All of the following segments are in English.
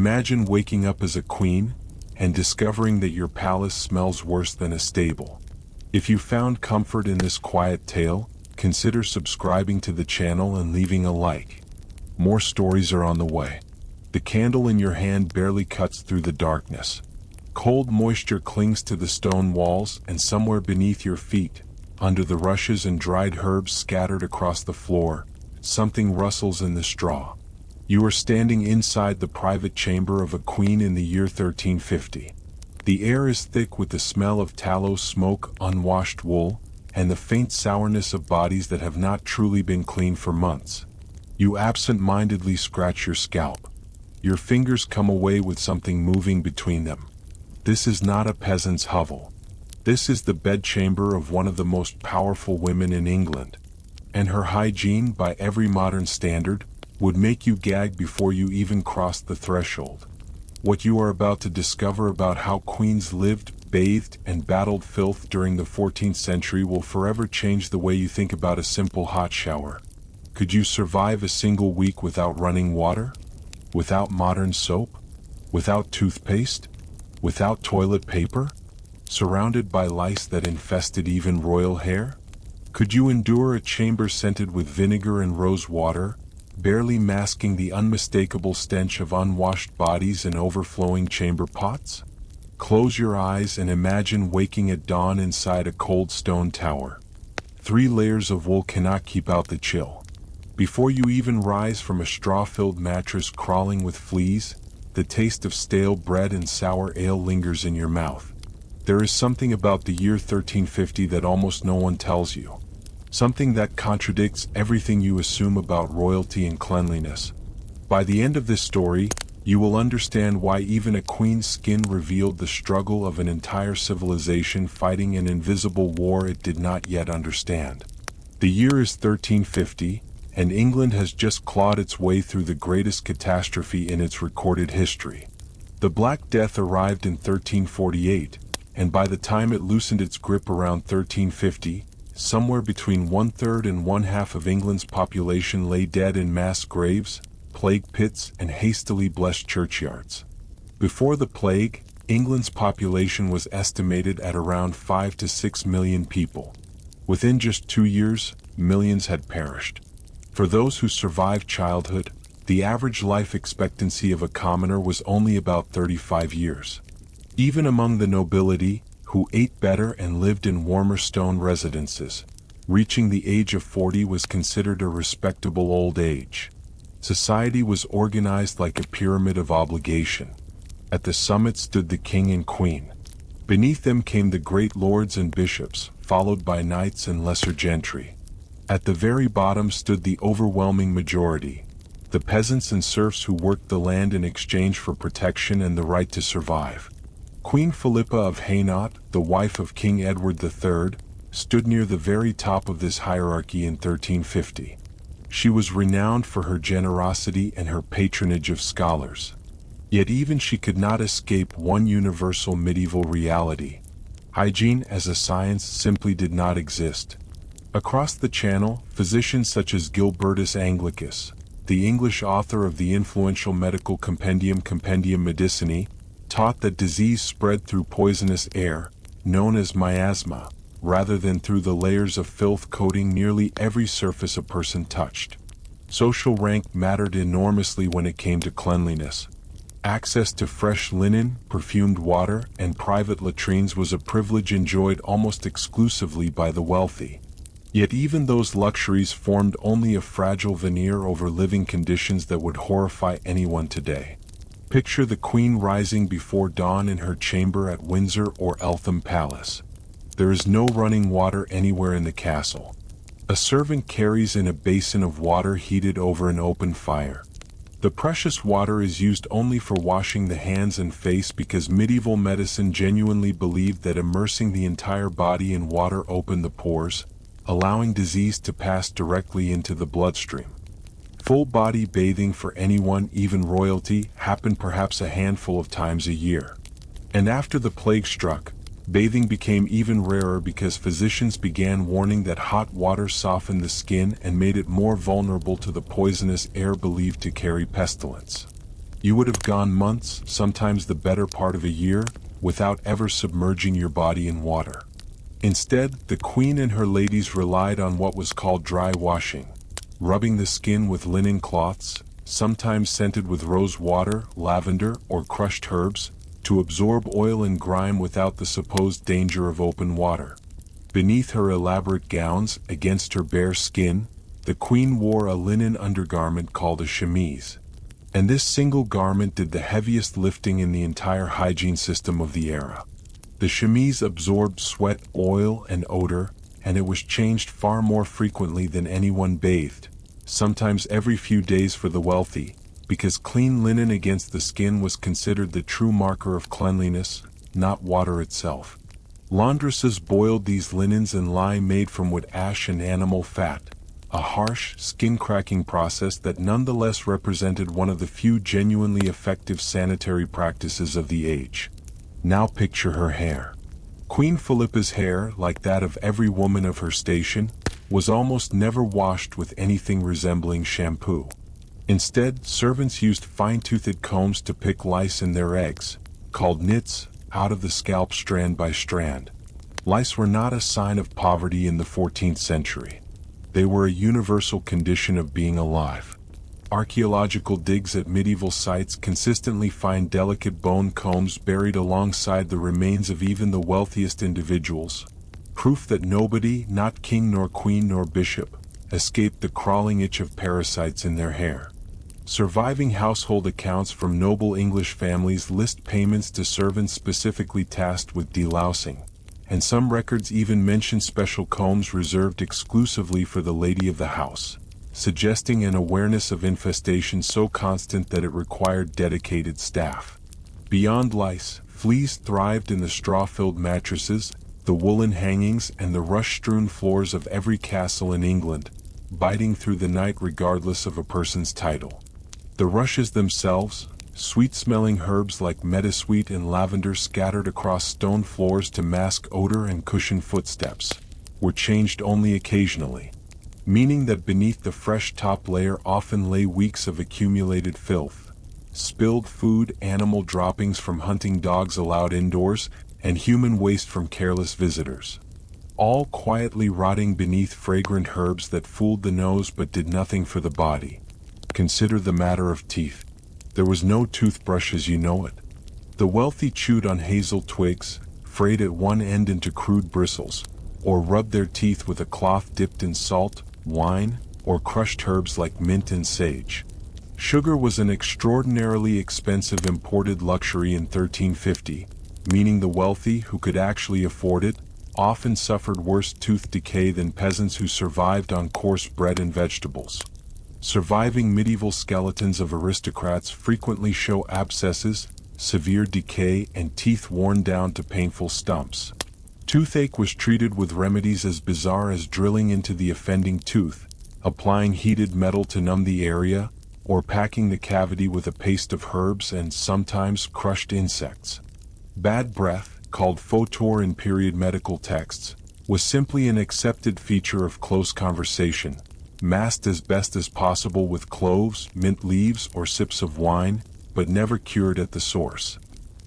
Imagine waking up as a queen and discovering that your palace smells worse than a stable. If you found comfort in this quiet tale, consider subscribing to the channel and leaving a like. More stories are on the way. The candle in your hand barely cuts through the darkness. Cold moisture clings to the stone walls, and somewhere beneath your feet, under the rushes and dried herbs scattered across the floor, something rustles in the straw. You are standing inside the private chamber of a queen in the year 1350. The air is thick with the smell of tallow smoke, unwashed wool, and the faint sourness of bodies that have not truly been cleaned for months. You absent-mindedly scratch your scalp. Your fingers come away with something moving between them. This is not a peasant's hovel. This is the bedchamber of one of the most powerful women in England. And her hygiene, by every modern standard, would make you gag before you even crossed the threshold. What you are about to discover about how queens lived, bathed, and battled filth during the 14th century will forever change the way you think about a simple hot shower. Could you survive a single week without running water? Without modern soap? Without toothpaste? Without toilet paper? Surrounded by lice that infested even royal hair? Could you endure a chamber scented with vinegar and rose water, barely masking the unmistakable stench of unwashed bodies and overflowing chamber pots? Close your eyes and imagine waking at dawn inside a cold stone tower. 3 layers of wool cannot keep out the chill. Before you even rise from a straw-filled mattress crawling with fleas, the taste of stale bread and sour ale lingers in your mouth. There is something about the year 1350 that almost no one tells you. Something that contradicts everything you assume about royalty and cleanliness. By the end of this story, you will understand why even a queen's skin revealed the struggle of an entire civilization fighting an invisible war it did not yet understand. The year is 1350, and England has just clawed its way through the greatest catastrophe in its recorded history. The Black Death arrived in 1348, and by the time it loosened its grip around 1350, somewhere between 1/3 and 1/2 of England's population lay dead in mass graves, plague pits, and hastily blessed churchyards. Before the plague, England's population was estimated at around 5 to 6 million people. Within just 2 years, millions had perished. For those who survived childhood, the average life expectancy of a commoner was only about 35 years. Even among the nobility, who ate better and lived in warmer stone residences, reaching the age of 40 was considered a respectable old age. Society was organized like a pyramid of obligation. At the summit stood the king and queen. Beneath them came the great lords and bishops, followed by knights and lesser gentry. At the very bottom stood the overwhelming majority, the peasants and serfs who worked the land in exchange for protection and the right to survive. Queen Philippa of Hainaut, the wife of King Edward III, stood near the very top of this hierarchy in 1350. She was renowned for her generosity and her patronage of scholars. Yet even she could not escape one universal medieval reality. Hygiene as a science simply did not exist. Across the Channel, physicians such as Gilbertus Anglicus, the English author of the influential medical Compendium Medicinae, taught that disease spread through poisonous air, known as miasma, rather than through the layers of filth coating nearly every surface a person touched. Social rank mattered enormously when it came to cleanliness. Access to fresh linen, perfumed water, and private latrines was a privilege enjoyed almost exclusively by the wealthy. Yet even those luxuries formed only a fragile veneer over living conditions that would horrify anyone today. Picture the Queen rising before dawn in her chamber at Windsor or Eltham Palace. There is no running water anywhere in the castle. A servant carries in a basin of water heated over an open fire. The precious water is used only for washing the hands and face because medieval medicine genuinely believed that immersing the entire body in water opened the pores, allowing disease to pass directly into the bloodstream. Full-body bathing for anyone, even royalty, happened perhaps a handful of times a year. And after the plague struck, bathing became even rarer because physicians began warning that hot water softened the skin and made it more vulnerable to the poisonous air believed to carry pestilence. You would have gone months, sometimes the better part of a year, without ever submerging your body in water. Instead, the queen and her ladies relied on what was called dry washing, rubbing the skin with linen cloths, sometimes scented with rose water, lavender, or crushed herbs, to absorb oil and grime without the supposed danger of open water. Beneath her elaborate gowns, against her bare skin, the queen wore a linen undergarment called a chemise. And this single garment did the heaviest lifting in the entire hygiene system of the era. The chemise absorbed sweat, oil, and odor, and it was changed far more frequently than anyone bathed, sometimes every few days for the wealthy, because clean linen against the skin was considered the true marker of cleanliness, not water itself. Laundresses boiled these linens in lye made from wood ash and animal fat, a harsh, skin-cracking process that nonetheless represented one of the few genuinely effective sanitary practices of the age. Now picture her hair. Queen Philippa's hair, like that of every woman of her station, was almost never washed with anything resembling shampoo. Instead, servants used fine-toothed combs to pick lice in their eggs, called nits, out of the scalp strand by strand. Lice were not a sign of poverty in the 14th century. They were a universal condition of being alive. Archaeological digs at medieval sites consistently find delicate bone combs buried alongside the remains of even the wealthiest individuals, proof that nobody, not king nor queen nor bishop, escaped the crawling itch of parasites in their hair. Surviving household accounts from noble English families list payments to servants specifically tasked with delousing, and some records even mention special combs reserved exclusively for the lady of the house, suggesting an awareness of infestation so constant that it required dedicated staff. Beyond lice, fleas thrived in the straw-filled mattresses, the woolen hangings, and the rush-strewn floors of every castle in England, biting through the night regardless of a person's title. The rushes themselves, sweet-smelling herbs like meadowsweet and lavender scattered across stone floors to mask odor and cushion footsteps, were changed only occasionally, meaning that beneath the fresh top layer often lay weeks of accumulated filth, spilled food, animal droppings from hunting dogs allowed indoors, and human waste from careless visitors, all quietly rotting beneath fragrant herbs that fooled the nose but did nothing for the body. Consider the matter of teeth. There was no toothbrush as you know it. The wealthy chewed on hazel twigs, frayed at one end into crude bristles, or rubbed their teeth with a cloth dipped in salt, wine, or crushed herbs like mint and sage. Sugar was an extraordinarily expensive imported luxury in 1350, meaning the wealthy, who could actually afford it, often suffered worse tooth decay than peasants who survived on coarse bread and vegetables. Surviving medieval skeletons of aristocrats frequently show abscesses, severe decay, and teeth worn down to painful stumps. Toothache was treated with remedies as bizarre as drilling into the offending tooth, applying heated metal to numb the area, or packing the cavity with a paste of herbs and sometimes crushed insects. Bad breath, called photor in period medical texts, was simply an accepted feature of close conversation, masked as best as possible with cloves, mint leaves, or sips of wine, but never cured at the source.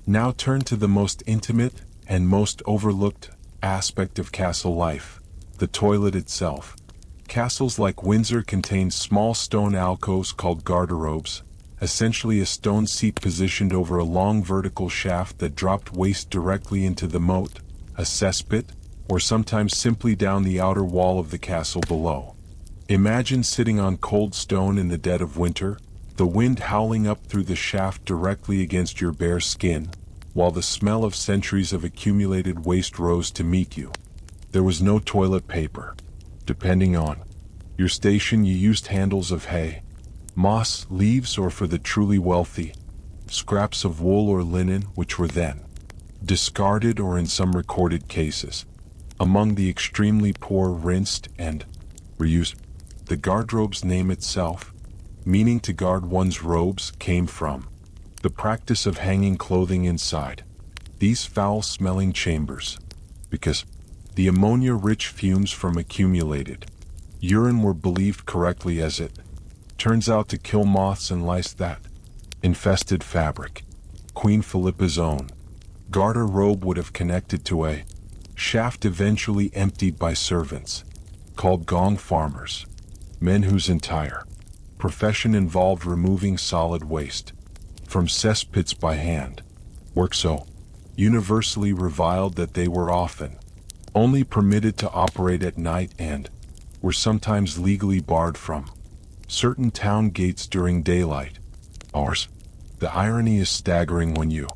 Now turn to the most intimate and most overlooked aspect of castle life, the toilet itself. Castles like Windsor contained small stone alcoves called garderobes, essentially a stone seat positioned over a long vertical shaft that dropped waste directly into the moat, a cesspit, or sometimes simply down the outer wall of the castle below. Imagine sitting on cold stone in the dead of winter, the wind howling up through the shaft directly against your bare skin, while the smell of centuries of accumulated waste rose to meet you. There was no toilet paper. Depending on your station, you used handles of hay, moss, leaves, or for the truly wealthy, scraps of wool or linen, which were then discarded or in some recorded cases, among the extremely poor, rinsed and reused. The garderobe's name itself, meaning to guard one's robes, came from the practice of hanging clothing inside these foul-smelling chambers, because the ammonia-rich fumes from accumulated urine were believed correctly as it turns out to kill moths and lice that infested fabric. Queen Philippa's own garter robe would have connected to a shaft eventually emptied by servants, called gong farmers, men whose entire profession involved removing solid waste from cesspits by hand, work so universally reviled that they were often only permitted to operate at night and were sometimes legally barred from certain town gates during daylight hours. The irony is staggering when you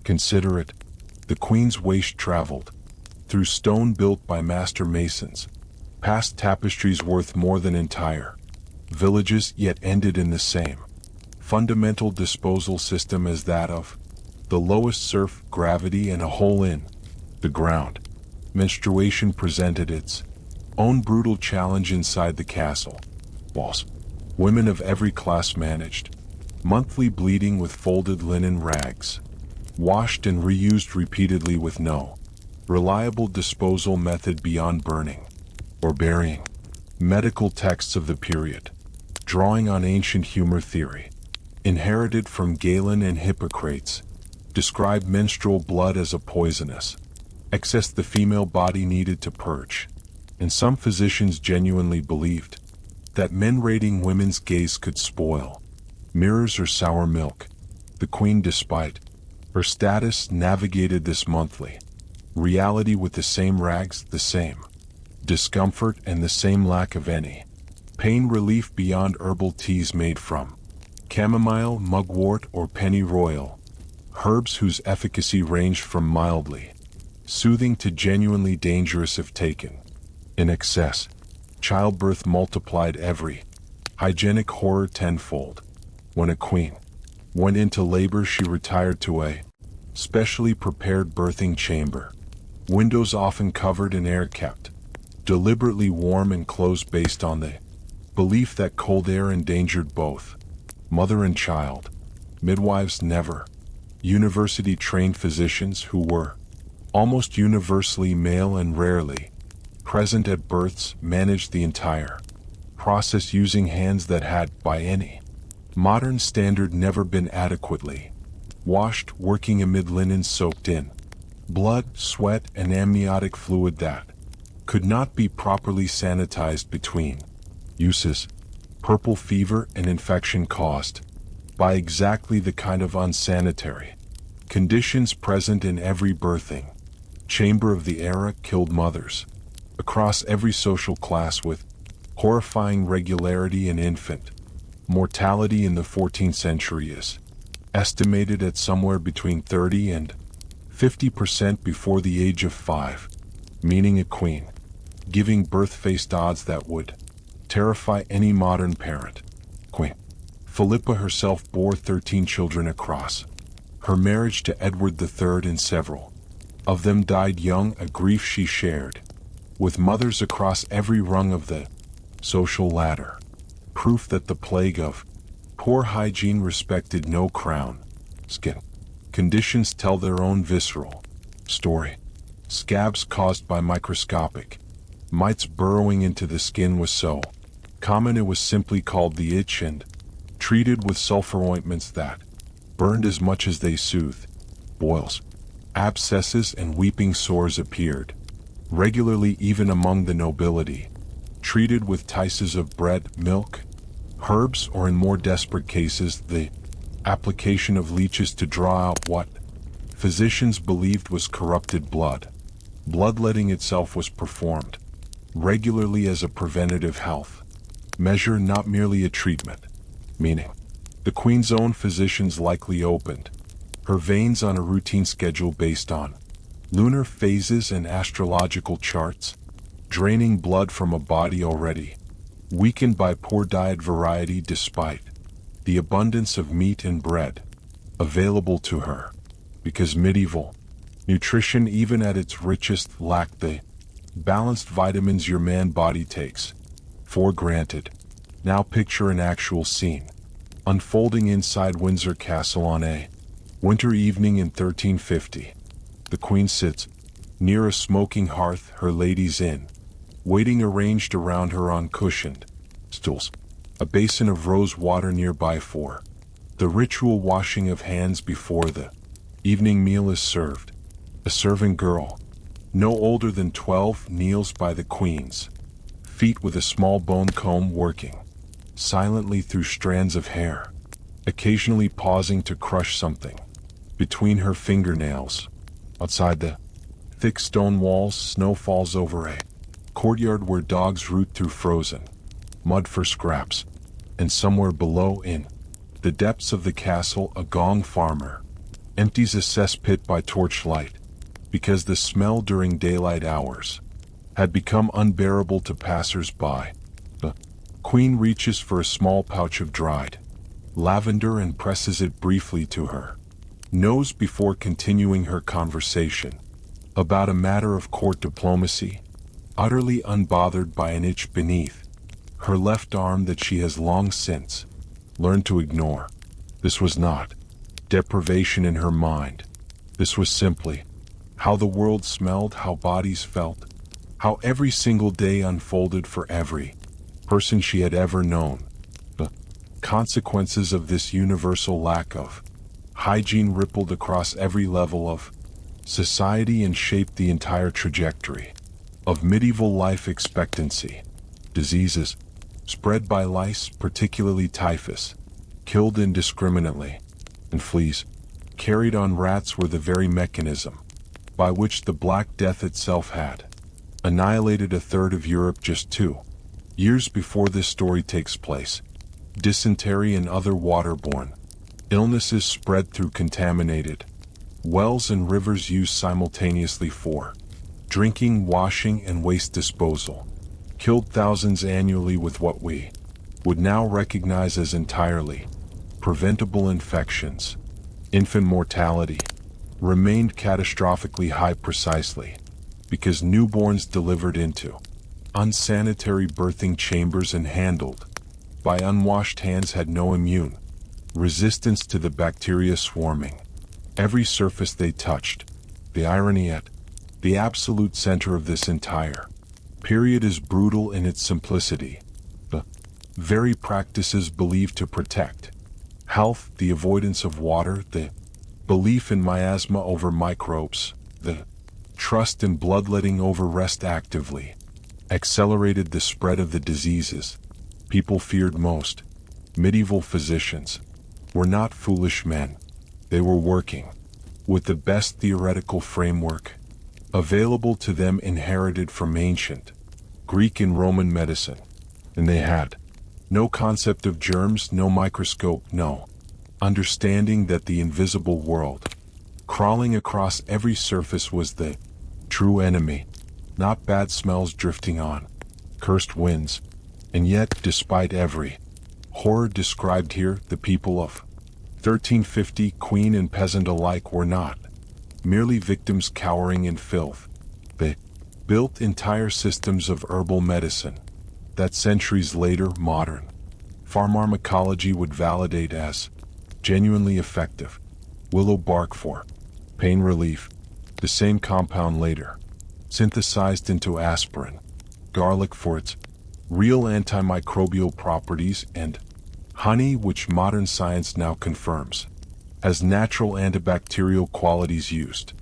consider it. The Queen's waste traveled through stone built by master masons, past tapestries worth more than entire villages, yet ended in the same fundamental disposal system as that of the lowest surf, gravity, and a hole in the ground. Menstruation presented its own brutal challenge inside the castle walls. Women of every class managed monthly bleeding with folded linen rags, washed and reused repeatedly with no reliable disposal method beyond burning or burying. Medical texts of the period, drawing on ancient humor theory, inherited from Galen and Hippocrates, describe menstrual blood as a poisonous excess the female body needed to purge, and some physicians genuinely believed that men rating women's gaze could spoil mirrors or sour milk. The Queen, despite her status, navigated this monthly reality with the same rags, the same discomfort, and the same lack of any pain relief beyond herbal teas made from chamomile, mugwort, or pennyroyal, herbs whose efficacy ranged from mildly soothing to genuinely dangerous if taken in excess. Childbirth multiplied every hygienic horror tenfold. When a queen went into labor, she retired to a specially prepared birthing chamber, windows often covered and air kept deliberately warm and closed based on the belief that cold air endangered both mother and child. Midwives, never university-trained physicians who were almost universally male and rarely present at births, managed the entire process using hands that had, by any modern standard, never been adequately washed, working amid linen soaked in blood, sweat, and amniotic fluid that could not be properly sanitized between uses. Purple fever, an infection caused by exactly the kind of unsanitary conditions present in every birthing chamber of the era, killed mothers across every social class with horrifying regularity, and infant mortality in the 14th century is estimated at somewhere between 30 and 50% before the age of 5, meaning a queen giving birth faced odds that would terrify any modern parent. Queen Philippa herself bore 13 children across her marriage to Edward III, and several of them died young, a grief she shared with mothers across every rung of the social ladder. Proof that the plague of poor hygiene respected no crown. Skin conditions tell their own visceral story. Scabs caused by microscopic mites burrowing into the skin was so common it was simply called the itch, and treated with sulfur ointments that burned as much as they soothed. Boils, abscesses, and weeping sores appeared regularly even among the nobility, treated with tices of bread, milk, herbs, or in more desperate cases, the application of leeches to draw out what physicians believed was corrupted blood. Bloodletting itself was performed regularly as a preventative health measure, not merely a treatment, meaning the Queen's own physicians likely opened her veins on a routine schedule based on lunar phases and astrological charts, draining blood from a body already weakened by poor diet variety despite the abundance of meat and bread available to her, because medieval nutrition, even at its richest, lacked the balanced vitamins your man body takes for granted. Now picture an actual scene unfolding inside Windsor Castle on a winter evening in 1350. The Queen sits near a smoking hearth, her ladies in waiting arranged around her on cushioned stools, a basin of rose water nearby for The ritual washing of hands before the evening meal is served. A servant girl, no older than 12, kneels by the queen's feet with a small bone comb working silently through strands of hair, occasionally pausing to crush something between her fingernails. Outside the thick stone walls, snow falls over a courtyard where dogs root through frozen mud for scraps, and somewhere below, in the depths of the castle, a gong farmer empties a cesspit by torchlight, because the smell during daylight hours had become unbearable to passers-by. The queen reaches for a small pouch of dried lavender and presses it briefly to her nose before continuing her conversation about a matter of court diplomacy, utterly unbothered by an itch beneath her left arm that she has long since learned to ignore. This was not deprivation in her mind. This was simply how the world smelled, how bodies felt, how every single day unfolded for every person she had ever known. The consequences of this universal lack of hygiene rippled across every level of society and shaped the entire trajectory of medieval life expectancy. Diseases spread by lice, particularly typhus, killed indiscriminately, and fleas carried on rats were the very mechanism by which the Black Death itself had annihilated a third of Europe just 2 years before this story takes place. Dysentery and other waterborne illnesses spread through contaminated wells and rivers used simultaneously for drinking, washing, and waste disposal, killed thousands annually with what we would now recognize as entirely preventable infections. Infant mortality remained catastrophically high precisely because newborns delivered into unsanitary birthing chambers and handled by unwashed hands had no immune resistance to the bacteria swarming every surface they touched. The irony at the absolute center of this entire period is brutal in its simplicity. The very practices believed to protect health, the avoidance of water, the belief in miasma over microbes, the trust in bloodletting over rest actively accelerated the spread of the diseases people feared most. Medieval physicians were not foolish men. They were working with the best theoretical framework available to them, inherited from ancient Greek and Roman medicine, and they had no concept of germs, no microscope, no understanding that the invisible world crawling across every surface was the true enemy, not bad smells drifting on cursed winds. And yet, despite every horror described here, the people of 1350, queen and peasant alike, were not merely victims cowering in filth. They built entire systems of herbal medicine that centuries later modern pharmacology would validate as genuinely effective. Willow bark for pain relief, the same compound later synthesized into aspirin. Garlic for its real antimicrobial properties, and honey, which modern science now confirms has natural antibacterial qualities, used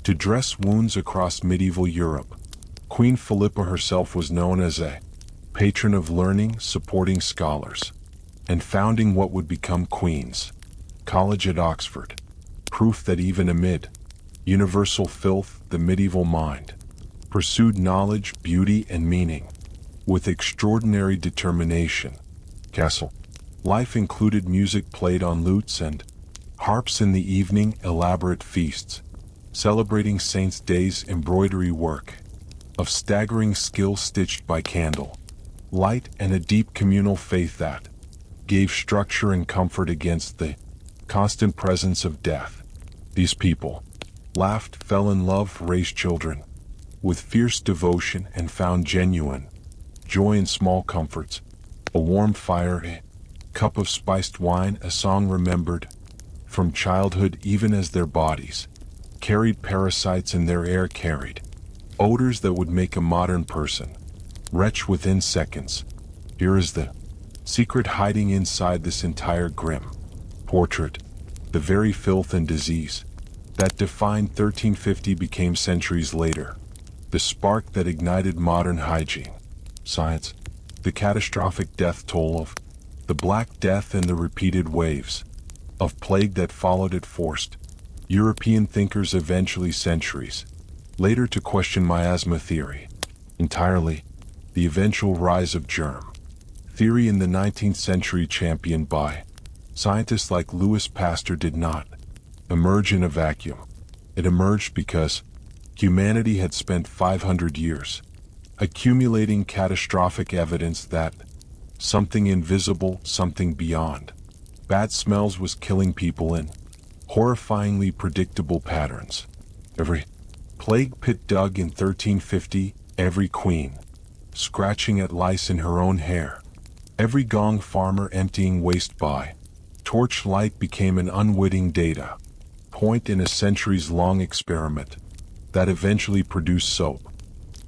to dress wounds across medieval Europe. Queen Philippa herself was known as a patron of learning, supporting scholars, and founding what would become Queen's College at Oxford, proof that even amid universal filth, the medieval mind pursued knowledge, beauty, and meaning with extraordinary determination. Castle life included music played on lutes and harps in the evening, elaborate feasts celebrating saints' days, embroidery work of staggering skill stitched by candle light, and a deep communal faith that gave structure and comfort against the constant presence of death. These people laughed, fell in love, raised children with fierce devotion, and found genuine joy in small comforts: a warm fire, a cup of spiced wine, a song remembered from childhood, even as their bodies carried parasites and their air carried odors that would make a modern person retch within seconds. Here is the secret hiding inside this entire grim portrait, the very filth and disease that defined 1350 became centuries later the spark that ignited modern hygiene, science, the catastrophic death toll of the Black Death and the repeated waves of plague that followed it forced European thinkers eventually centuries later to question miasma theory entirely, the eventual rise of germ theory in the 19th century championed by scientists like Louis Pasteur did not emerge in a vacuum. It emerged because humanity had spent 500 years accumulating catastrophic evidence that something invisible, something beyond bad smells was killing people in horrifyingly predictable patterns. Every plague pit dug in 1350, every queen scratching at lice in her own hair, every gong farmer emptying waste by torchlight became an unwitting data point in a centuries-long experiment that eventually produced soap.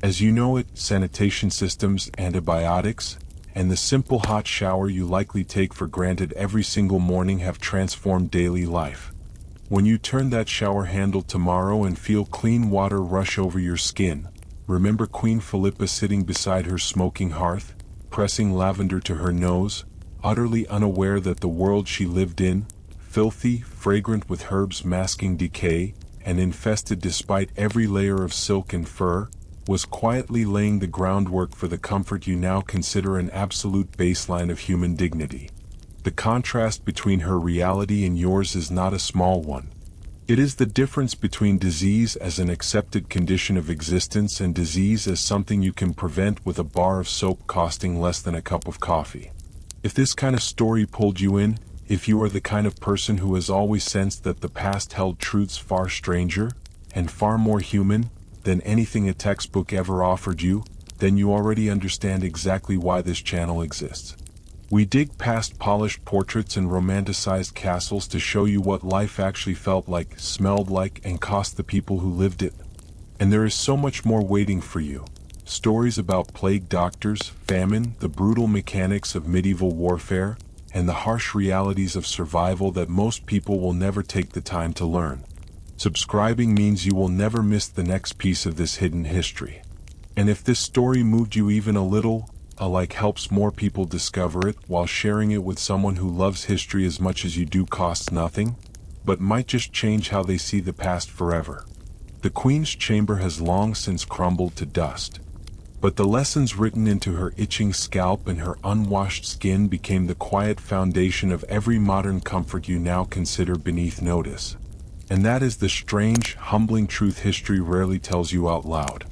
As you know it, sanitation systems, antibiotics, and the simple hot shower you likely take for granted every single morning have transformed daily life. When you turn that shower handle tomorrow and feel clean water rush over your skin, remember Queen Philippa sitting beside her smoking hearth, pressing lavender to her nose, utterly unaware that the world she lived in, filthy, fragrant with herbs masking decay, and infested despite every layer of silk and fur, was quietly laying the groundwork for the comfort you now consider an absolute baseline of human dignity. The contrast between her reality and yours is not a small one. It is the difference between disease as an accepted condition of existence and disease as something you can prevent with a bar of soap costing less than a cup of coffee. If this kind of story pulled you in, if you are the kind of person who has always sensed that the past held truths far stranger and far more human than anything a textbook ever offered you, then you already understand exactly why this channel exists. We dig past polished portraits and romanticized castles to show you what life actually felt like, smelled like, and cost the people who lived it. And there is so much more waiting for you. Stories about plague doctors, famine, the brutal mechanics of medieval warfare, and the harsh realities of survival that most people will never take the time to learn. Subscribing means you will never miss the next piece of this hidden history. And if this story moved you even a little, a like helps more people discover it while sharing it with someone who loves history as much as you do costs nothing, but might just change how they see the past forever. The Queen's chamber has long since crumbled to dust, but the lessons written into her itching scalp and her unwashed skin became the quiet foundation of every modern comfort you now consider beneath notice. And that is the strange, humbling truth history rarely tells you out loud.